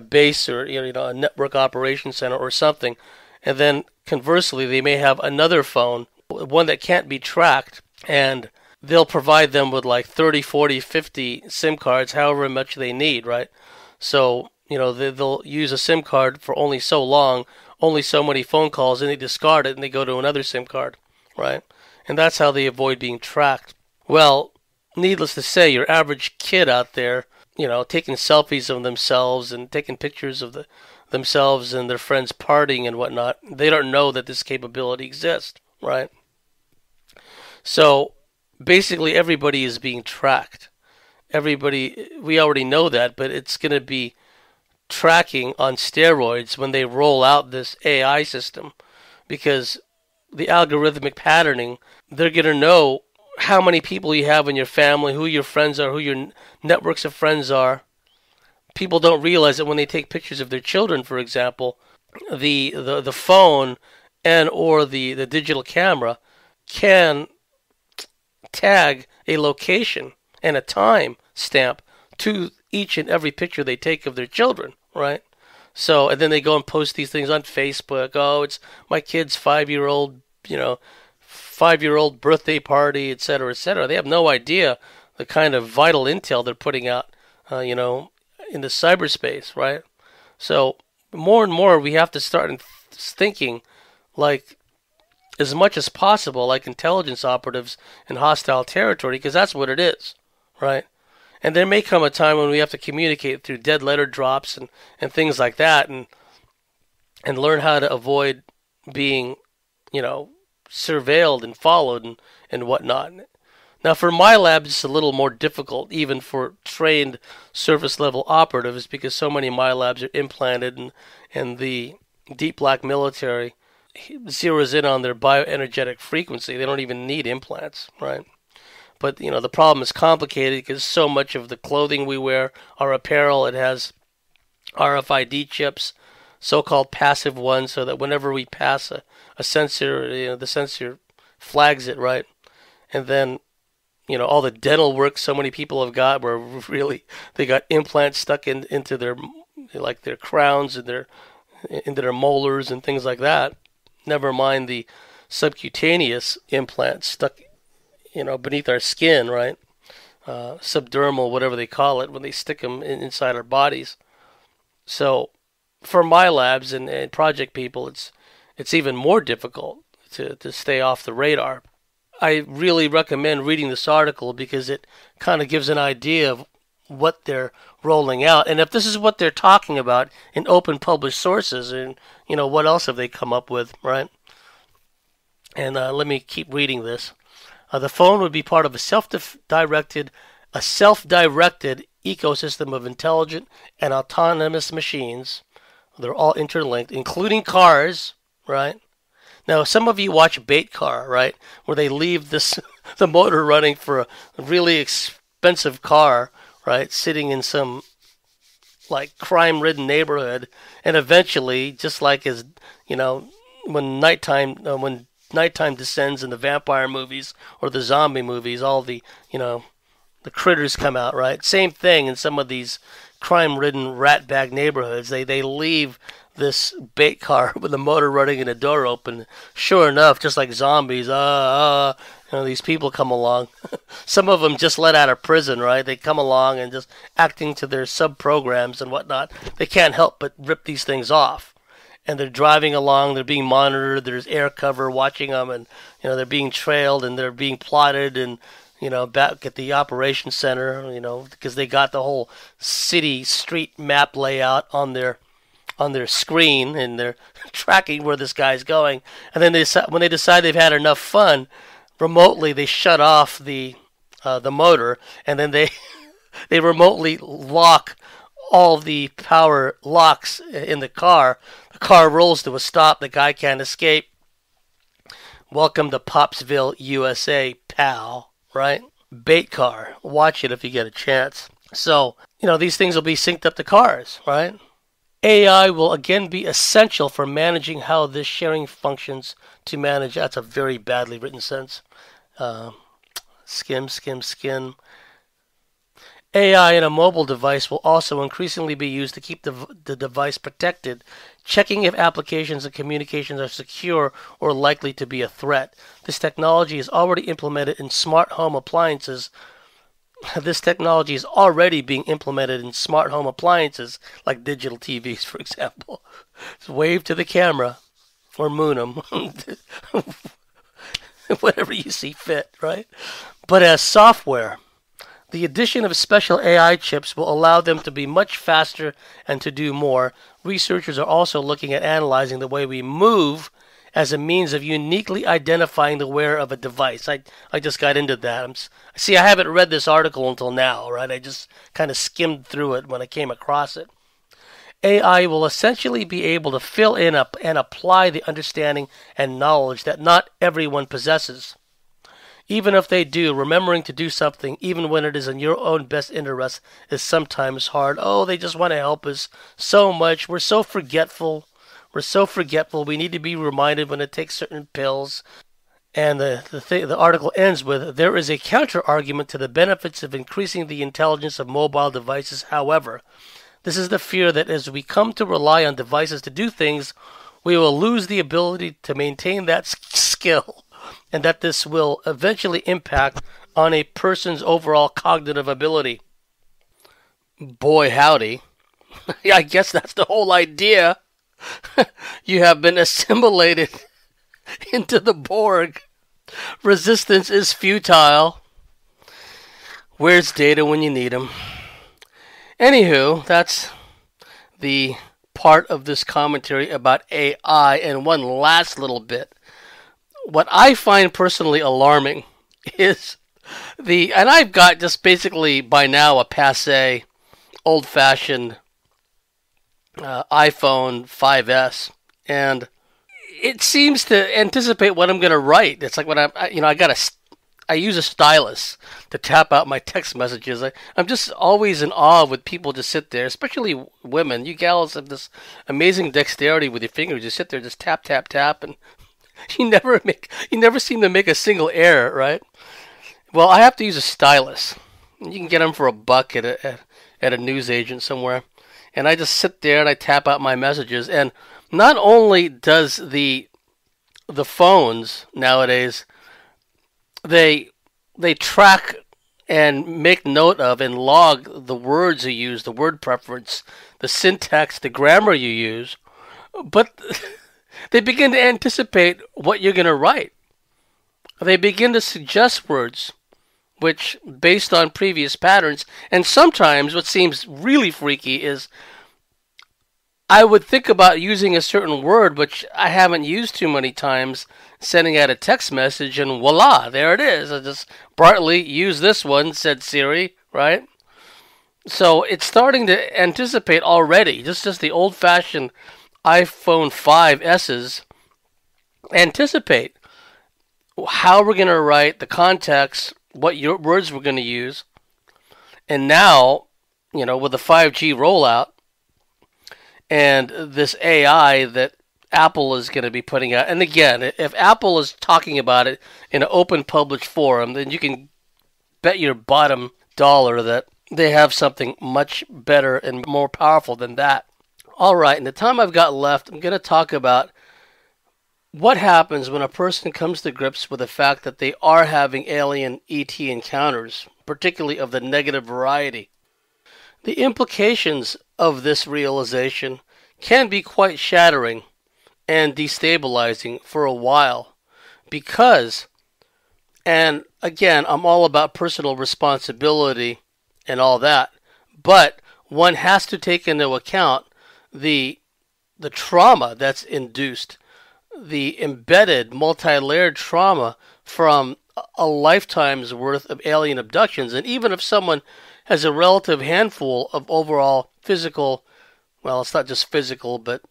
base or a network operations center or something, and then conversely, they may have another phone, one that can't be tracked, and they'll provide them with like 30, 40, 50 SIM cards, however much they need, right? So, they'll use a SIM card for only so long, only so many phone calls, and they discard it and they go to another SIM card, right? And that's how they avoid being tracked. Well, needless to say, your average kid out there, taking selfies of themselves and taking pictures of themselves and their friends partying and whatnot, they don't know that this capability exists, right? So basically everybody is being tracked. We already know that, but it's going to be tracking on steroids when they roll out this AI system, because the algorithmic patterning, they're going to know how many people you have in your family, who your friends are, who your networks of friends are. People don't realize that when they take pictures of their children, for example, the phone and or the digital camera can tag a location and a time stamp to each and every picture they take of their children, right? So, and then they go and post these things on Facebook. Oh, it's my kid's 5-year-old, 5-year-old birthday party, etc., etc. They have no idea the kind of vital intel they're putting out, in the cyberspace, right? So more and more we have to start thinking like as much as possible like intelligence operatives in hostile territory, because that's what it is, right? And there may come a time when we have to communicate through dead letter drops and things like that, and learn how to avoid being, surveilled and followed and whatnot. Now, for my labs, it's a little more difficult, even for trained surface level operatives, because so many of my labs are implanted, and the deep black military zeroes in on their bioenergetic frequency. They don't even need implants, right? But, the problem is complicated because so much of the clothing we wear, our apparel, it has RFID chips, so-called passive ones, so that whenever we pass a sensor, the sensor flags it, right? And then, all the dental work so many people have got, where really they got implants stuck into their crowns and into their molars and things like that. Never mind the subcutaneous implants stuck, beneath our skin, right? Subdermal, whatever they call it, when they stick them inside our bodies. So, for my labs and project people, it's even more difficult to stay off the radar. I really recommend reading this article because it kind of gives an idea of what they're rolling out, and if this is what they're talking about in open published sources, and what else have they come up with, right? And let me keep reading this. The phone would be part of a self-directed ecosystem of intelligent and autonomous machines. They're all interlinked, including cars, right? Now, some of you watch Bait Car, right, where they leave the motor running for a really expensive car, right, sitting in some like crime-ridden neighborhood, and eventually, just like as when nighttime descends in the vampire movies or the zombie movies, all the the critters come out, right? Same thing in some of these crime-ridden rat-bag neighborhoods. They leave this bait car with the motor running and a door open. Sure enough, just like zombies, these people come along. Some of them just let out of prison, right? They come along and just acting to their sub-programs and whatnot. They can't help but rip these things off. And they're driving along, they're being monitored, there's air cover watching them, and they're being trailed and they're being plotted, and back at the operations center, because they got the whole city street map layout on their screen, and they're tracking where this guy's going. And then when they decide they've had enough fun, remotely they shut off the motor, and then they remotely lock all the power locks in the car. The car rolls to a stop. The guy can't escape. Welcome to Popsville, USA, pal. Right? Bait Car. Watch it if you get a chance. So, these things will be synced up to cars, right? AI will again be essential for managing how this sharing functions to manage. That's a very badly written sentence. Skim. AI in a mobile device will also increasingly be used to keep the device protected, checking if applications and communications are secure or likely to be a threat. This technology is already implemented in smart home appliances. This technology is already being implemented in smart home appliances, like digital TVs, for example. Just wave to the camera, or moon them, whatever you see fit, right? But as software, the addition of special AI chips will allow them to be much faster and to do more. Researchers are also looking at analyzing the way we move as a means of uniquely identifying the wearer of a device. I just got into that. I haven't read this article until now, right? I just kind of skimmed through it when I came across it. AI will essentially be able to fill in and apply the understanding and knowledge that not everyone possesses. Even if they do, remembering to do something, even when it is in your own best interest, is sometimes hard. Oh, they just want to help us so much. We're so forgetful. We need to be reminded when to take certain pills. And the article ends with, there is a counter-argument to the benefits of increasing the intelligence of mobile devices. However, this is the fear that as we come to rely on devices to do things, we will lose the ability to maintain that skill, and that this will eventually impact on a person's overall cognitive ability. Boy, howdy. I guess that's the whole idea. You have been assimilated into the Borg. Resistance is futile. Where's Data when you need him? Anywho, that's the part of this commentary about AI. And one last little bit. What I find personally alarming is and I've got just basically by now a passé, old-fashioned iPhone 5S, and it seems to anticipate what I'm going to write. It's like when I use a stylus to tap out my text messages. I'm just always in awe with people just sit there, especially women. You gals have this amazing dexterity with your fingers. You sit there, just tap, tap, tap, and you never seem to make a single error, right? Well, I have to use a stylus. You can get them for $1 at a newsagent somewhere. And I just sit there and I tap out my messages. And not only does the phones nowadays, they track and make note of and log the words you use, the word preference, the syntax, the grammar you use, but they begin to anticipate what you're going to write. They begin to suggest words which, based on previous patterns, and sometimes what seems really freaky is I would think about using a certain word, which I haven't used too many times, sending out a text message, and voila, there it is. I just, Bartley, use this one, said Siri, right? So it's starting to anticipate already, just the old-fashioned iPhone 5S's anticipate how we're going to write, the context, what your words we're going to use. And now, with the 5G rollout and this AI that Apple is going to be putting out, and again, if Apple is talking about it in an open published forum, then you can bet your bottom dollar that they have something much better and more powerful than that. All right, in the time I've got left, I'm going to talk about what happens when a person comes to grips with the fact that they are having alien ET encounters, particularly of the negative variety. The implications of this realization can be quite shattering and destabilizing for a while because, and again, I'm all about personal responsibility and all that, but one has to take into account the trauma that's induced, the embedded, multi-layered trauma from a lifetime's worth of alien abductions. And even if someone has a relative handful of overall physical, well, it's not just physical, but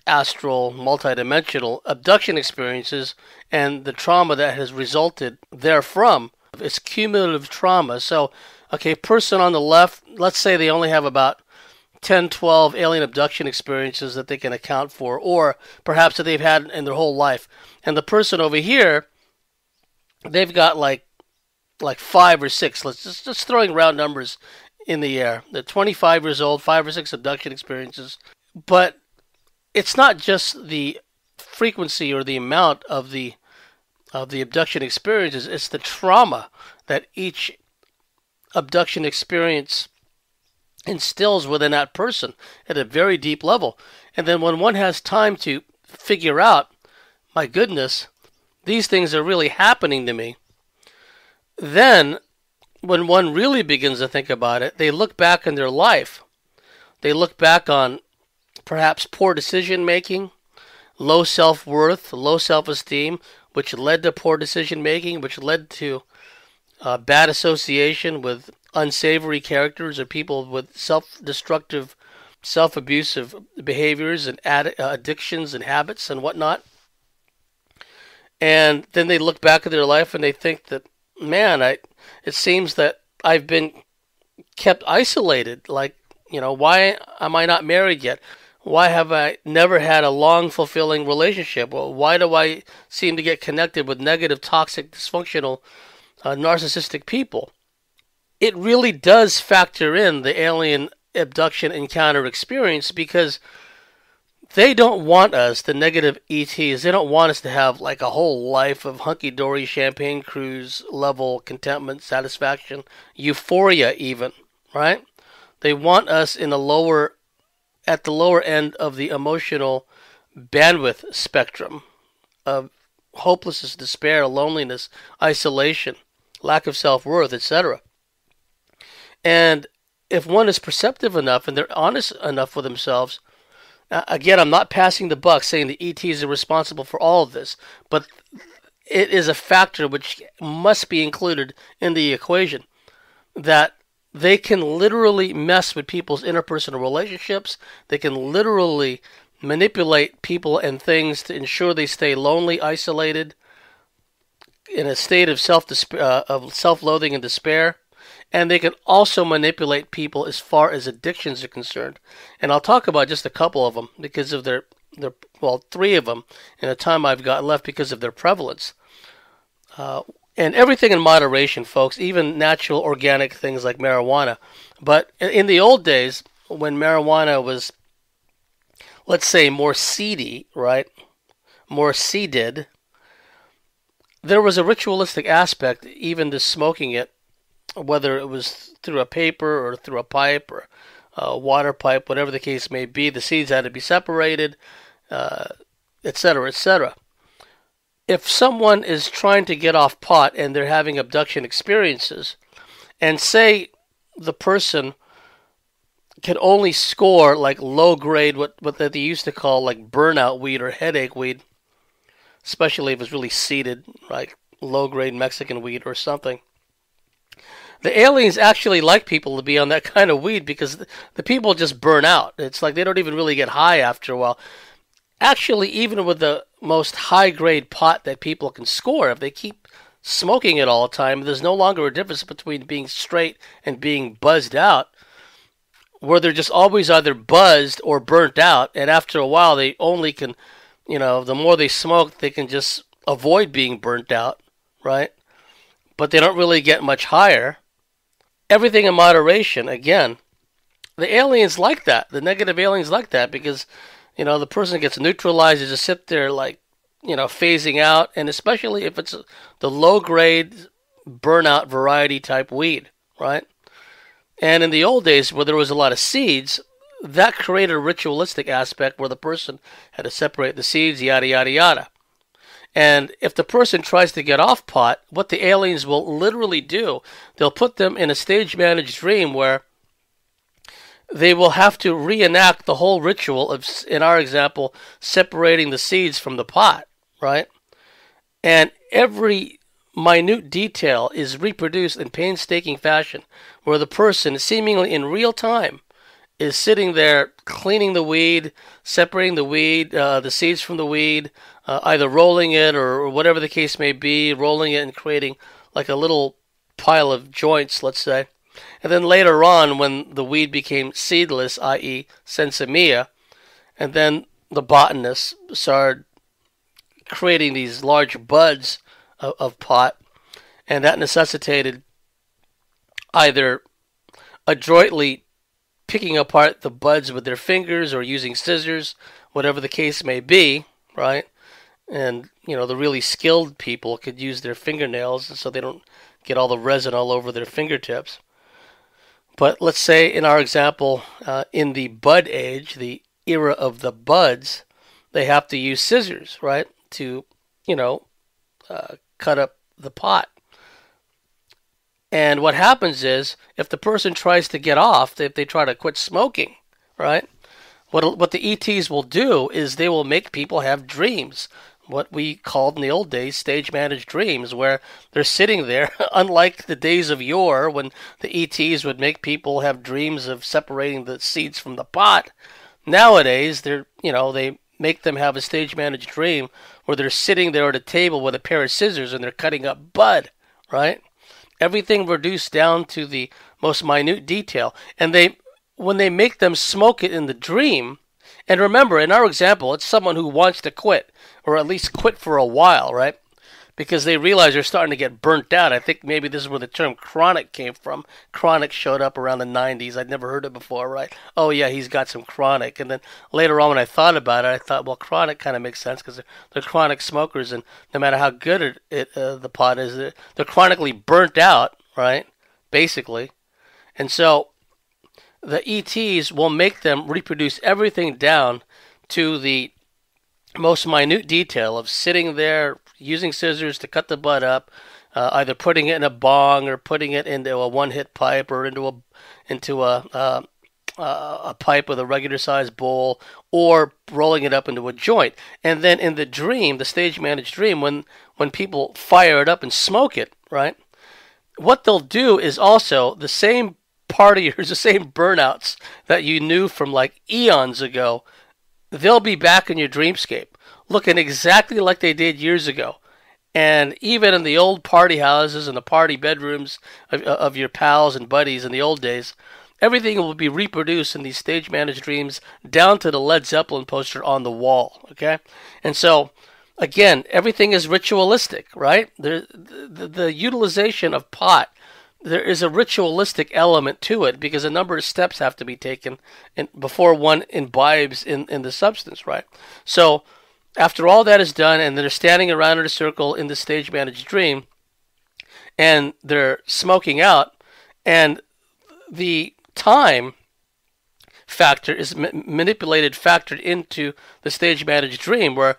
astral, multidimensional abduction experiences and the trauma that has resulted therefrom, it's cumulative trauma. So, okay, person on the left, let's say they only have about 10, 12 alien abduction experiences that they can account for, or perhaps that they've had in their whole life. And the person over here, they've got like 5 or 6. Let's just throwing round numbers in the air. They're 25 years old, 5 or 6 abduction experiences. But it's not just the frequency or the amount of the abduction experiences. It's the trauma that each abduction experience instills within that person at a very deep level. And then when one has time to figure out, my goodness, these things are really happening to me, then when one really begins to think about it, they look back in their life. They look back on perhaps poor decision making, low self-worth, low self-esteem, which led to poor decision making, which led to bad association with unsavory characters or people with self-destructive, self-abusive behaviors and addictions and habits and whatnot. And then they look back at their life and they think that, man, it seems that I've been kept isolated. Like, why am I not married yet? Why have I never had a long, fulfilling relationship? Well, why do I seem to get connected with negative, toxic, dysfunctional, narcissistic people? It really does factor in the alien abduction encounter experience because they don't want us, the negative ETs, they don't want us to have like a whole life of hunky-dory champagne cruise level contentment, satisfaction, euphoria even, right? They want us at the lower end of the emotional bandwidth spectrum of hopelessness, despair, loneliness, isolation, lack of self-worth, etc. And if one is perceptive enough and they're honest enough with themselves, again, I'm not passing the buck saying the ETs are responsible for all of this, but it is a factor which must be included in the equation, that they can literally mess with people's interpersonal relationships. They can literally manipulate people and things to ensure they stay lonely, isolated, in a state of self-loathing and despair. And they can also manipulate people as far as addictions are concerned. And I'll talk about just a couple of them because of their 3 of them in the time I've got left because of their prevalence. And everything in moderation, folks, even natural organic things like marijuana. But in the old days, when marijuana was, let's say, more seedy, right? More seeded, there was a ritualistic aspect even to smoking it, whether it was through a paper or through a pipe or a water pipe, whatever the case may be. The seeds had to be separated, etc., etc. If someone is trying to get off pot and they're having abduction experiences, and say the person can only score like low grade, what they used to call like burnout weed or headache weed, especially if it's really seeded, like low grade Mexican weed or something. The aliens actually like people to be on that kind of weed because the people just burn out. It's like they don't even really get high after a while. Actually, even with the most high grade pot that people can score, if they keep smoking it all the time, there's no longer a difference between being straight and being buzzed out, where they're just always either buzzed or burnt out. And after a while, they only can, the more they smoke, they can just avoid being burnt out, right? But they don't really get much higher. Everything in moderation, again. The aliens like that. The negative aliens like that because, the person gets neutralized. They just sit there like, phasing out. And especially if it's the low-grade burnout variety type weed, right? And in the old days where there was a lot of seeds, that created a ritualistic aspect where the person had to separate the seeds, yada, yada, yada. And if the person tries to get off pot, what the aliens will literally do, they'll put them in a stage-managed dream where they will have to reenact the whole ritual of, in our example, separating the seeds from the pot, right? And every minute detail is reproduced in painstaking fashion where the person, seemingly in real time, is sitting there cleaning the weed, separating the weed, the seeds from the weed, either rolling it or whatever the case may be, rolling it and creating like a little pile of joints, let's say. And then later on, when the weed became seedless, i.e. sensimilla, and then the botanists started creating these large buds of pot, and that necessitated either adroitly picking apart the buds with their fingers or using scissors, whatever the case may be, right? And, the really skilled people could use their fingernails so they don't get all the resin all over their fingertips. But let's say in our example, in the bud age, the era of the buds, they have to use scissors, right? To, cut up the pot. And what happens is, if the person tries to get off, if they try to quit smoking, right? What the ETs will do is they will make people have dreams, what we called in the old days stage-managed dreams, where they're sitting there, unlike the days of yore when the ETs would make people have dreams of separating the seeds from the pot. Nowadays, they make them have a stage-managed dream where they're sitting there at a table with a pair of scissors and they're cutting up bud, right? Everything reduced down to the most minute detail. And when they make them smoke it in the dream, and remember, in our example, it's someone who wants to quit, or at least quit for a while, right? Because they realize they're starting to get burnt out. I think maybe this is where the term chronic came from. Chronic showed up around the 90s. I'd never heard it before, right? Oh, yeah, he's got some chronic. And then later on when I thought about it, I thought, well, chronic kind of makes sense because they're chronic smokers, and no matter how good the pot is, they're chronically burnt out, right? Basically. And so the ETs will make them reproduce everything down to the most minute detail of sitting there using scissors to cut the bud up, either putting it in a bong or putting it into a one-hit pipe or into a pipe with a regular-sized bowl, or rolling it up into a joint. And then in the dream, the stage-managed dream, when people fire it up and smoke it, right? What they'll do is also the same partiers, the same burnouts that you knew from like eons ago, they'll be back in your dreamscape, looking exactly like they did years ago. And even in the old party houses and the party bedrooms of your pals and buddies in the old days, everything will be reproduced in these stage-managed dreams down to the Led Zeppelin poster on the wall, okay? And so, again, everything is ritualistic, right? The utilization of pot, there is a ritualistic element to it because a number of steps have to be taken before one imbibes in the substance, right? So after all that is done and they're standing around in a circle in the stage-managed dream and they're smoking out, and the time factor is factored into the stage-managed dream, where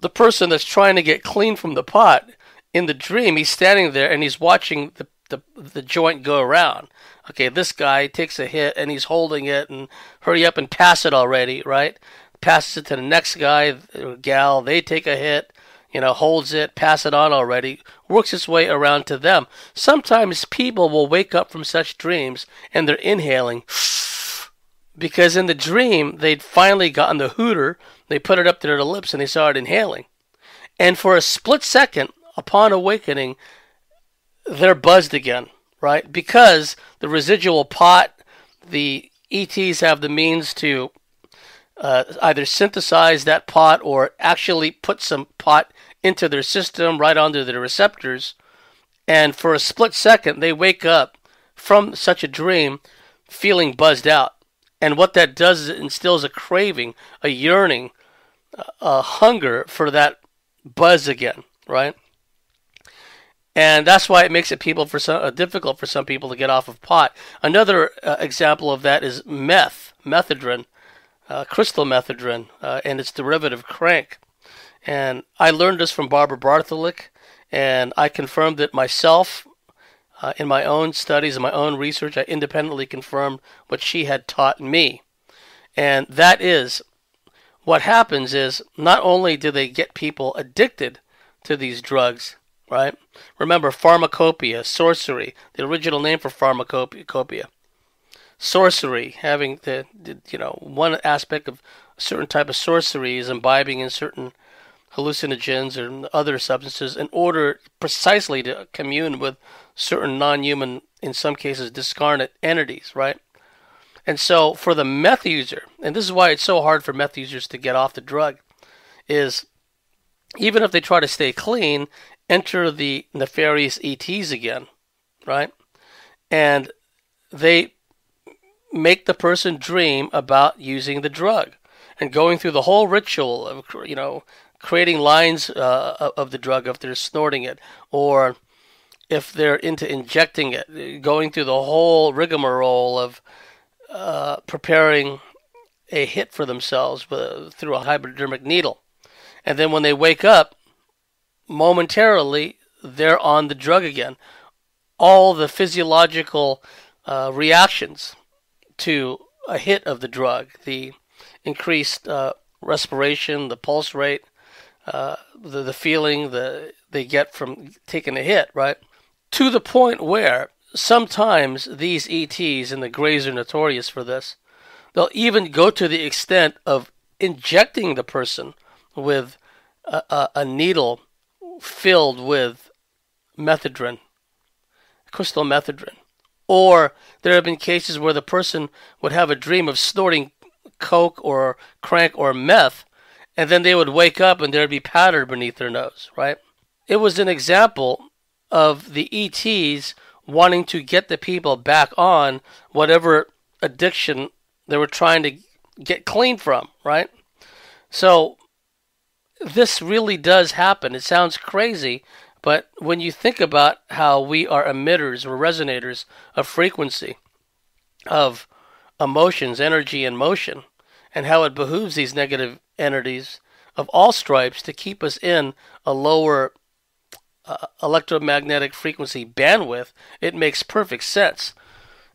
the person that's trying to get clean from the pot in the dream, he's standing there and he's watching the the joint go around. Okay, this guy takes a hit and he's holding it, and hurry up and pass it already, right? Passes it to the next guy or gal. They take a hit, holds it, pass it on already, works its way around to them. Sometimes people will wake up from such dreams and they're inhaling because in the dream they'd finally gotten the hooter, they put it up to their lips and they started inhaling. And for a split second, upon awakening, they're buzzed again, right? Because the residual pot, the ETs have the means to either synthesize that pot or actually put some pot into their system right onto their receptors. And for a split second, they wake up from such a dream feeling buzzed out. And what that does is it instills a craving, a yearning, a hunger for that buzz again, right? And that's why it makes it difficult for some people to get off of pot. Another example of that is methadone, crystal methadone, and its derivative crank. And I learned this from Barbara Bartley, and I confirmed it myself in my own studies and my own research. I independently confirmed what she had taught me. And that is, what happens is, not only do they get people addicted to these drugs, right? Remember, pharmacopoeia, sorcery, the original name for pharmacopoeia. Sorcery, having one aspect of a certain type of sorcery is imbibing in certain hallucinogens or other substances in order precisely to commune with certain non-human, in some cases discarnate entities, right? And so for the meth user, and this is why it's so hard for meth users to get off the drug, is even if they try to stay clean, enter the nefarious ETs again, right? And they make the person dream about using the drug and going through the whole ritual of, creating lines of the drug if they're snorting it, or if they're into injecting it, going through the whole rigmarole of preparing a hit for themselves through a hypodermic needle. And then when they wake up, momentarily, they're on the drug again. All the physiological reactions to a hit of the drug, the increased respiration, the pulse rate, the feeling they get from taking a hit, right? To the point where sometimes these ETs, and the Greys are notorious for this, they'll even go to the extent of injecting the person with a needle filled with methadone, crystal methadone. Or there have been cases where the person would have a dream of snorting coke or crank or meth, and then they would wake up and there'd be powder beneath their nose, right? It was an example of the ETs wanting to get the people back on whatever addiction they were trying to get clean from, right? So this really does happen. It sounds crazy, but when you think about how we are emitters or resonators of frequency, of emotions, energy, and motion, and how it behooves these negative entities of all stripes to keep us in a lower electromagnetic frequency bandwidth, it makes perfect sense.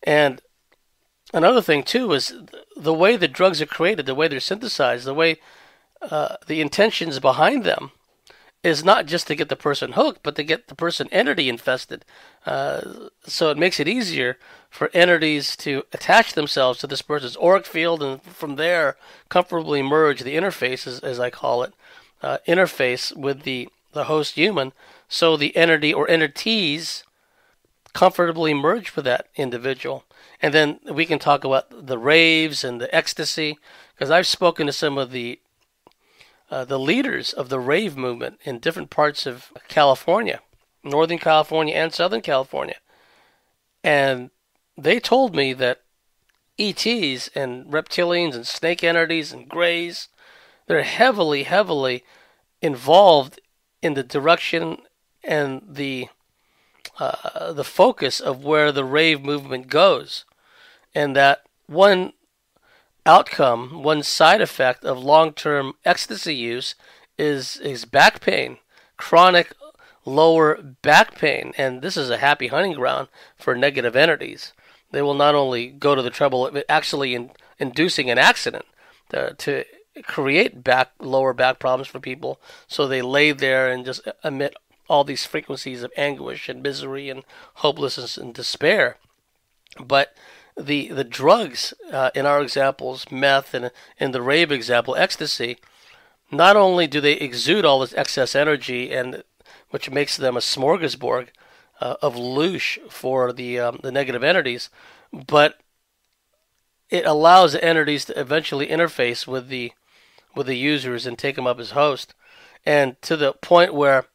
And another thing, too, is the way the drugs are created, the way they're synthesized, the way the intentions behind them is not just to get the person hooked, but to get the person entity infested. So it makes it easier for entities to attach themselves to this person's auric field, and from there comfortably merge the interface, as I call it, interface with the host human, so the entity or entities comfortably merge with that individual. And then we can talk about the raves and the ecstasy, because I've spoken to some of the leaders of the rave movement in different parts of California, Northern California and Southern California. And they told me that ETs and reptilians and snake entities and greys, they're heavily, heavily involved in the direction and the focus of where the rave movement goes. And that one outcome, one side effect of long-term ecstasy use is back pain, chronic lower back pain, and this is a happy hunting ground for negative entities. They will not only go to the trouble of actually inducing an accident to create lower back problems for people, so they lay there and just emit all these frequencies of anguish and misery and hopelessness and despair. But the drugs in our examples, meth, and in the rave example, ecstasy, not only do they exude all this excess energy, and which makes them a smorgasbord of loosh for the negative entities, but it allows the entities to eventually interface with the users and take them up as host, and to the point where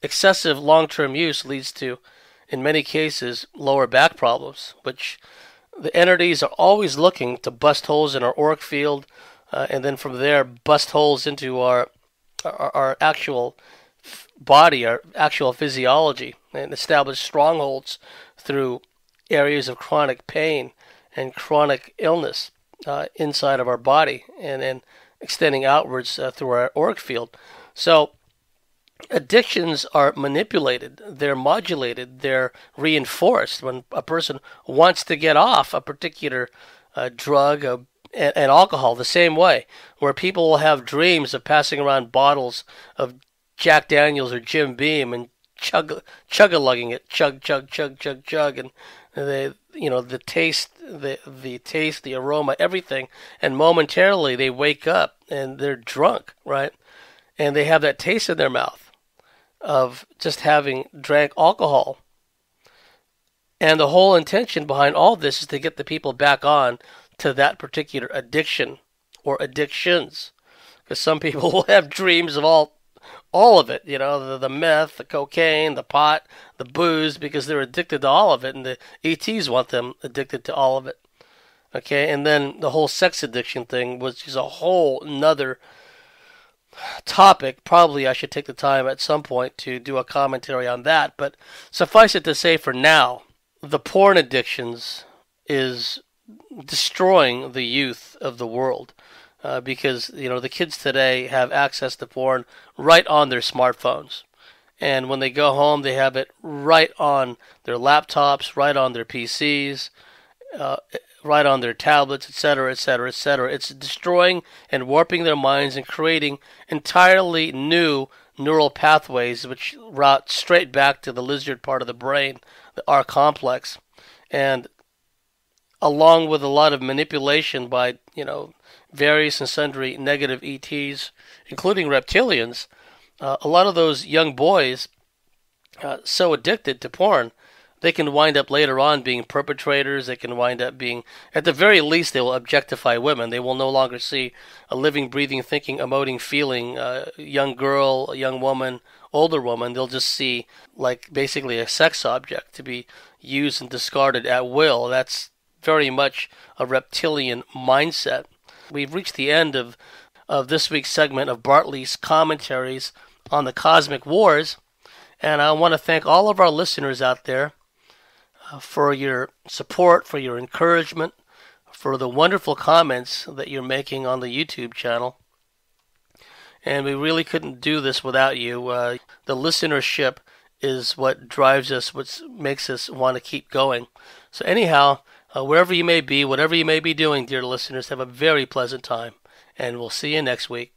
excessive long-term use leads to, in many cases, lower back problems, which the entities are always looking to bust holes in our auric field, and then from there bust holes into our actual body, our actual physiology, and establish strongholds through areas of chronic pain and chronic illness inside of our body, and then extending outwards through our auric field. So addictions are manipulated, they're modulated, they're reinforced when a person wants to get off a particular drug and alcohol, the same way, where people will have dreams of passing around bottles of Jack Daniels or Jim Beam and chug-a-lugging it, chug, chug, chug, chug, chug, and they, the taste, the aroma, everything, and momentarily they wake up and they're drunk, right? And they have that taste in their mouth of just having drank alcohol. And the whole intention behind all this is to get the people back on to that particular addiction or addictions. Because some people will have dreams of all of it, the meth, the cocaine, the pot, the booze, because they're addicted to all of it, and the ETs want them addicted to all of it. Okay, and then the whole sex addiction thing, which is a whole nother topic. Probably I should take the time at some point to do a commentary on that, but suffice it to say for now, the porn addictions is destroying the youth of the world. Because the kids today have access to porn right on their smartphones, and when they go home, they have it right on their laptops, right on their PCs, right on their tablets, etc., etc., etc. It's destroying and warping their minds and creating entirely new neural pathways, which route straight back to the lizard part of the brain, the R complex, and along with a lot of manipulation by various and sundry negative ETs, including reptilians, a lot of those young boys so addicted to porn, they can wind up later on being perpetrators. They can wind up being, at the very least, they will objectify women. They will no longer see a living, breathing, thinking, emoting, feeling young girl, a young woman, older woman. They'll just see like basically a sex object to be used and discarded at will. That's very much a reptilian mindset. We've reached the end of this week's segment of Bartley's Commentaries on the Cosmic Wars, and I want to thank all of our listeners out there for your support, for your encouragement, for the wonderful comments that you're making on the YouTube channel. And we really couldn't do this without you. The listenership is what drives us, what makes us want to keep going. So anyhow, wherever you may be, whatever you may be doing, dear listeners, have a very pleasant time. And we'll see you next week.